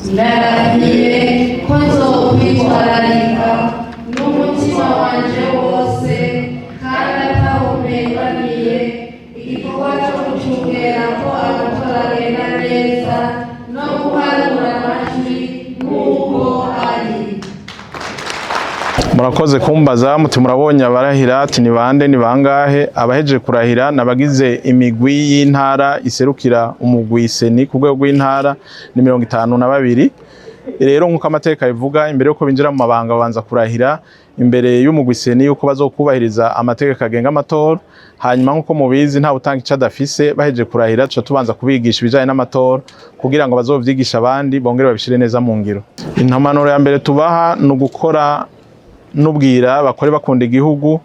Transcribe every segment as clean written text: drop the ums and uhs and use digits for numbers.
ndarahiye ko nzokwitwararika n'umutima wanje wose kandi atawumbangamiye igikorwa cyo gucungera ko amatora agenda neza no guharura amajwi nk'uko ari. Murakoze kumbaza muti murabonye abarahira ati ni bande ni bangahe. Abaheje kurahira nabagize imigwi y'intara iserukira umugwi seni ku rwego rw'intara ni 52. Rero nkuko amateka bivuga imbere yuko binjira mu mabanga babanza kurahira imbere y'umugwi seni yuko bazokubahiriza amategeko agenga amatora. Hanyuma nkuko mubizi nta utanga icyo adafise baheje kurahira cyo tubanza kubigisha ibijanye n'amatora kugira ngo bazovyigisha abandi bongere babishire neza mu ngiro. Intamanuro ya mbere tubaha no gukora nubwira bakore bakunda igihugu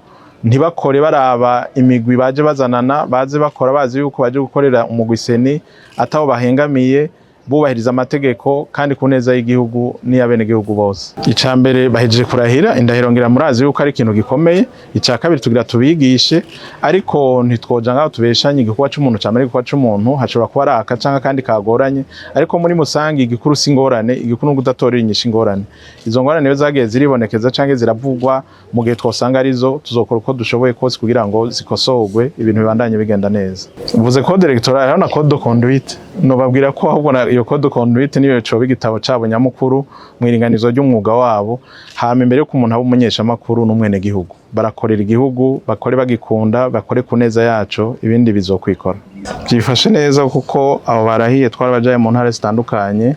ntibakore baraba imigwi baje bazanana baze bakora bazi yuko baje gukorera umugwi seni ataho bahengamiye bubahiriza amategeko kandi ku neza y'igihugu n'iyabene gihugu bose. Icambere bahejeje kurahira indahiro ngira murazi yuko ari ikintu gikomeye. Ica kabiri tugira tubigishe ariko ntitwoja ngaho tubeshanye igikorwa cy'umuntu cyamare igikorwa cy'umuntu hashobora kuba araka canka kandi kagoranye ariko muri musangi igikuru singorane igikuru ngudatorira inyisha ingorane. Izo ngorane zagiye ziribonekeza canke ziravugwa mu gihe twosanga arizo tuzokora uko dushoboye kose kugira ngo zikosorwe ibintu bibandanye bigenda neza. Uvuze code electorale hano na code de conduite no babwira ko ahubwo iyo code de conduite niyo coba igitabo cabo nyamukuru mwiringanizo ry'umwuga wabo hama imbere yo kumuntu aba umunyesha makuru n'umwene gihugu barakorera igihugu bakore bagikunda bakore ku neza yaco ibindi bizokwikora. Byifashe neza kuko abo barahiye twarabajaye mu ntara zitandukanye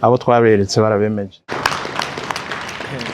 abo twaberetse barabemeje.